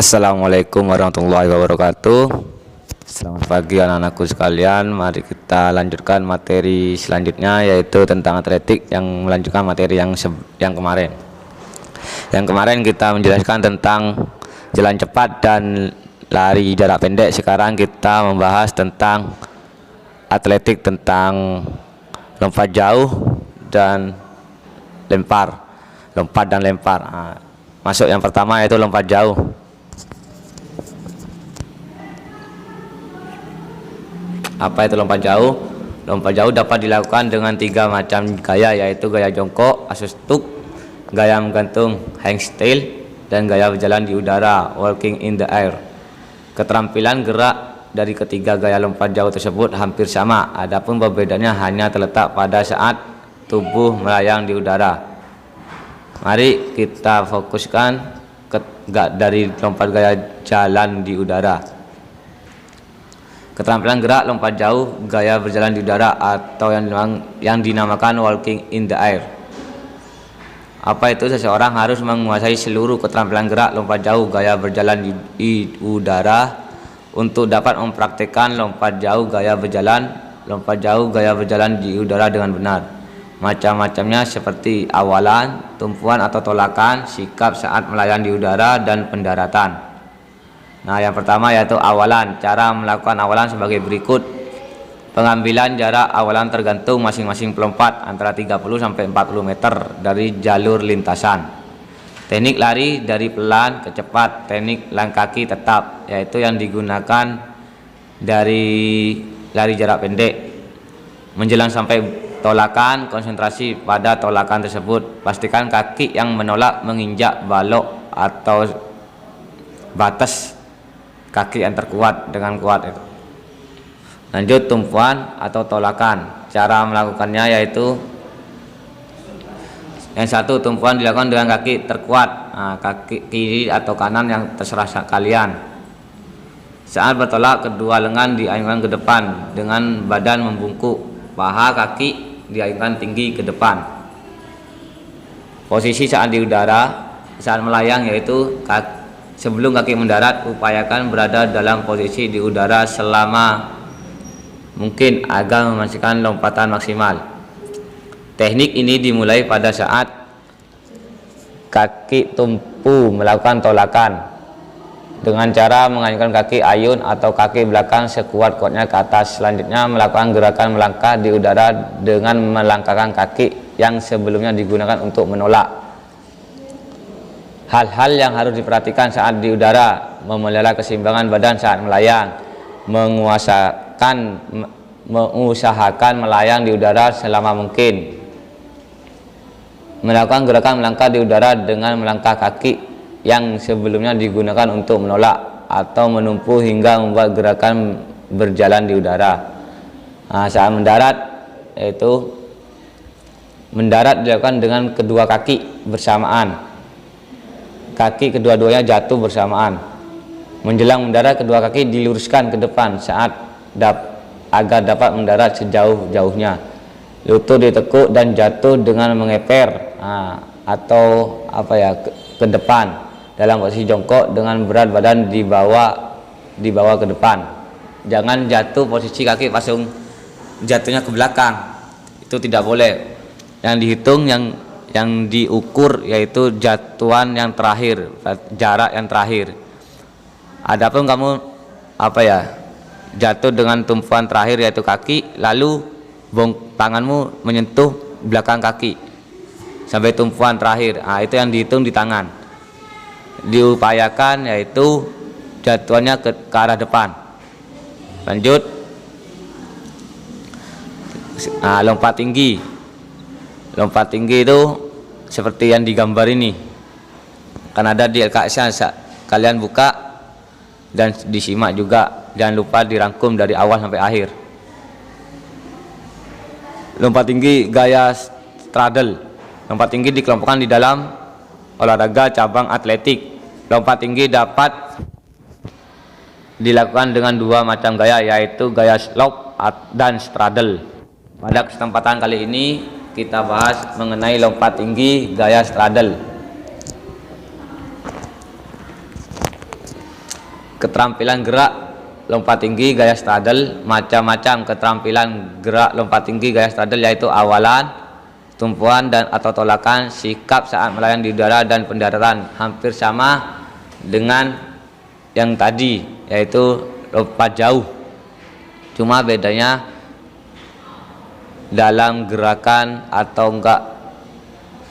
Assalamualaikum warahmatullahi wabarakatuh. Selamat pagi anak-anakku sekalian. Mari kita lanjutkan materi selanjutnya, yaitu tentang atletik, yang melanjutkan materi yang kemarin. Yang kemarin kita menjelaskan tentang jalan cepat dan lari jarak pendek. Sekarang kita membahas tentang atletik, tentang lompat jauh dan lompat dan lempar. Masuk yang pertama, yaitu lompat jauh. Apa itu lompat jauh? Lompat jauh dapat dilakukan dengan 3 macam gaya, yaitu gaya jongkok, asustuk, gaya menggantung, hangstyle, dan gaya berjalan di udara, walking in the air. Keterampilan gerak dari ketiga gaya lompat jauh tersebut hampir sama, adapun perbedaannya hanya terletak pada saat tubuh melayang di udara. Mari kita fokuskan dari lompat gaya jalan di udara. Keterampilan gerak lompat jauh gaya berjalan di udara, atau yang dinamakan walking in the air. Apa itu? Seseorang harus menguasai seluruh keterampilan gerak lompat jauh gaya berjalan di udara untuk dapat mempraktikkan lompat jauh gaya berjalan di udara dengan benar. Macam-macamnya seperti awalan, tumpuan atau tolakan, sikap saat melayang di udara, dan pendaratan. Nah, yang pertama yaitu awalan. Cara melakukan awalan sebagai berikut. Pengambilan jarak awalan tergantung masing-masing pelompat antara 30 sampai 40 meter dari jalur lintasan. Teknik lari dari pelan ke cepat, teknik langkah kaki tetap, yaitu yang digunakan dari lari jarak pendek. Menjelang sampai tolakan, konsentrasi pada tolakan tersebut. Pastikan kaki yang menolak menginjak balok atau batas kaki yang terkuat dengan kuat itu. Lanjut, tumpuan atau tolakan. Cara melakukannya yaitu yang satu, tumpuan dilakukan dengan kaki terkuat, kaki kiri atau kanan yang terserah kalian. Saat bertolak, kedua lengan diayunkan ke depan dengan badan membungkuk, paha kaki diayunkan tinggi ke depan. Posisi saat di udara, saat melayang yaitu sebelum kaki mendarat, upayakan berada dalam posisi di udara selama mungkin agar memastikan lompatan maksimal. Teknik ini dimulai pada saat kaki tumpu melakukan tolakan dengan cara mengayunkan kaki ayun atau kaki belakang sekuat-kuatnya ke atas. Selanjutnya melakukan gerakan melangkah di udara dengan melangkahkan kaki yang sebelumnya digunakan untuk menolak. Hal-hal yang harus diperhatikan saat di udara: memelihara keseimbangan badan saat melayang, mengusahakan melayang di udara selama mungkin, melakukan gerakan melangkah di udara dengan melangkah kaki yang sebelumnya digunakan untuk menolak, atau menumpu hingga membuat gerakan berjalan di udara. Saat mendarat, yaitu mendarat dilakukan dengan kedua kaki bersamaan, kaki kedua-duanya jatuh bersamaan. Menjelang mendarat, kedua kaki diluruskan ke depan agar dapat mendarat sejauh-jauhnya. Lutut ditekuk dan jatuh dengan mengeper atau ke depan dalam posisi jongkok dengan berat badan dibawa ke depan. Jangan jatuh posisi kaki langsung jatuhnya ke belakang, itu tidak boleh. Yang dihitung, yang diukur yaitu jatuhan yang terakhir, jarak yang terakhir. Adapun kamu jatuh dengan tumpuan terakhir yaitu kaki, lalu tanganmu menyentuh belakang kaki sampai tumpuan terakhir, itu yang dihitung di tangan. Diupayakan yaitu jatuhannya ke arah depan. Lanjut, lompat tinggi. Lompat tinggi itu seperti yang digambar ini, kan ada di LKS, kalian buka dan disimak juga, jangan lupa dirangkum dari awal sampai akhir. Lompat tinggi gaya straddle. Lompat tinggi dikelompokkan di dalam olahraga cabang atletik. Lompat tinggi dapat dilakukan dengan 2 macam gaya, yaitu gaya slope dan straddle. Pada kesempatan kali ini kita bahas mengenai lompat tinggi gaya straddle. keterampilan gerak lompat tinggi gaya straddle, macam-macam keterampilan gerak lompat tinggi gaya straddle, yaitu awalan, tumpuan dan atau tolakan, sikap saat melayang di udara, dan pendaratan. Hampir sama dengan yang tadi, yaitu lompat jauh, cuma bedanya dalam gerakan atau enggak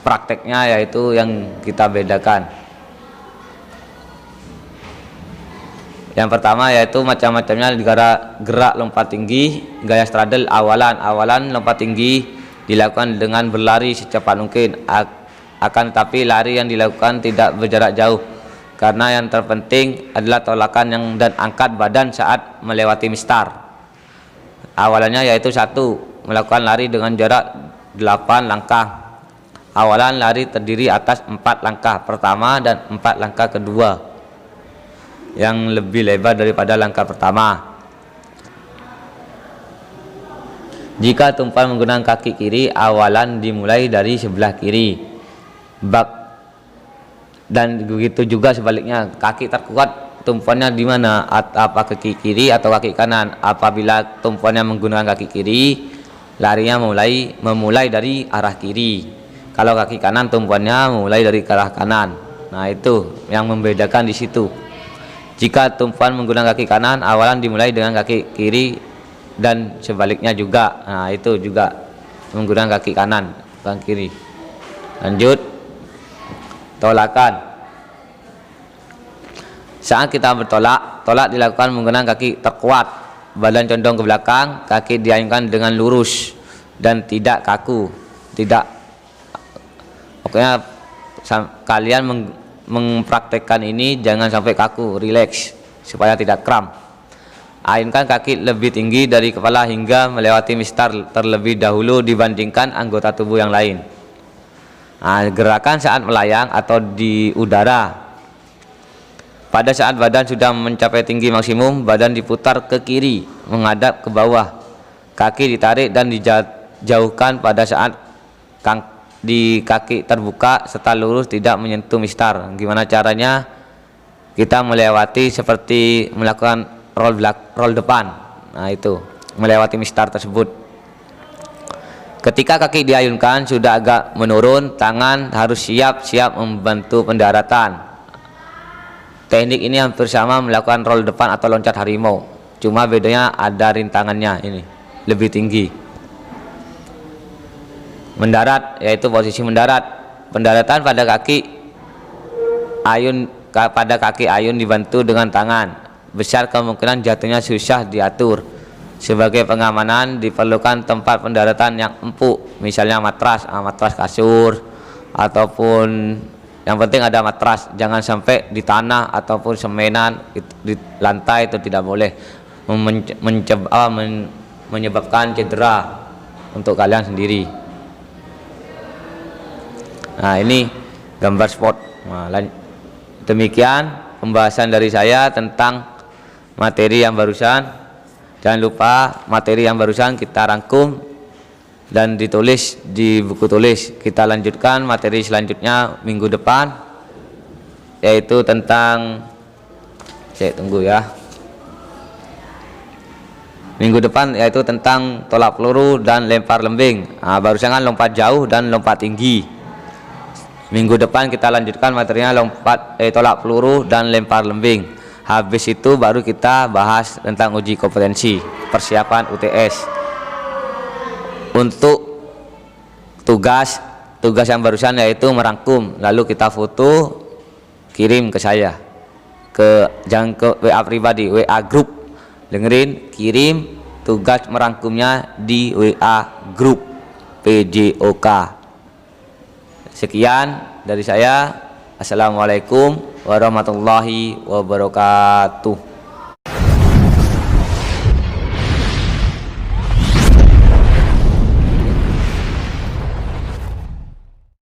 prakteknya, yaitu yang kita bedakan. Yang pertama yaitu macam-macamnya gerak lompat tinggi gaya straddle. Awalan lompat tinggi dilakukan dengan berlari secepat mungkin, akan tetapi lari yang dilakukan tidak berjarak jauh, karena yang terpenting adalah tolakan dan angkat badan saat melewati mistar. Awalannya yaitu 1. Melakukan lari dengan jarak 8 langkah. Awalan lari terdiri atas 4 langkah pertama dan 4 langkah kedua yang lebih lebar daripada langkah pertama. Jika tumpuan menggunakan kaki kiri, awalan dimulai dari sebelah kiri, dan begitu juga sebaliknya. Kaki terkuat tumpuannya di mana? Apa kaki kiri atau kaki kanan? Apabila tumpuannya menggunakan kaki kiri, larinya memulai dari arah kiri. Kalau kaki kanan, tumpuannya memulai dari arah kanan. Nah, itu yang membedakan di situ. Jika tumpuan menggunakan kaki kanan, awalan dimulai dengan kaki kiri dan sebaliknya juga. Nah, itu juga menggunakan kaki kanan, bukan kiri. Lanjut, tolakan. Saat kita bertolak, tolak dilakukan menggunakan kaki terkuat, badan condong ke belakang, kaki diayunkan dengan lurus dan tidak kaku. Pokoknya kalian mempraktekkan ini jangan sampai kaku, rileks supaya tidak kram. Ayunkan kaki lebih tinggi dari kepala hingga melewati mistar terlebih dahulu dibandingkan anggota tubuh yang lain. Nah, gerakan saat melayang atau di udara. Pada saat badan sudah mencapai tinggi maksimum, badan diputar ke kiri menghadap ke bawah, kaki ditarik dan dijauhkan pada saat di kaki terbuka serta lurus tidak menyentuh mistar. Gimana caranya? Kita melewati seperti melakukan roll depan. Nah, itu melewati mistar tersebut. Ketika kaki diayunkan sudah agak menurun, tangan harus siap membantu pendaratan. Teknik ini hampir sama melakukan roll depan atau loncat harimau, cuma bedanya ada rintangannya, ini lebih tinggi. Mendarat yaitu posisi mendarat. Pendaratan pada kaki ayun dibantu dengan tangan. Besar kemungkinan jatuhnya susah diatur. Sebagai pengamanan diperlukan tempat pendaratan yang empuk, misalnya matras kasur, ataupun yang penting ada matras. Jangan sampai di tanah ataupun semenan, di lantai, itu tidak boleh, menyebabkan cedera untuk kalian sendiri. Nah, ini gambar spot. Nah, demikian pembahasan dari saya tentang materi yang barusan. Jangan lupa materi yang barusan kita rangkum dan ditulis di buku tulis. Kita lanjutkan materi selanjutnya minggu depan, yaitu tentang, saya tunggu ya, minggu depan yaitu tentang tolak peluru dan lempar lembing. Nah, barusan kan lompat jauh dan lompat tinggi. Minggu depan kita lanjutkan materinya tolak peluru dan lempar lembing. Habis itu baru kita bahas tentang uji kompetensi persiapan UTS. Untuk tugas yang barusan yaitu merangkum, lalu kita foto, kirim ke saya, jangan ke WA pribadi, WA grup. Dengerin, kirim tugas merangkumnya di WA grup PJOK. Sekian dari saya. Assalamualaikum warahmatullahi wabarakatuh.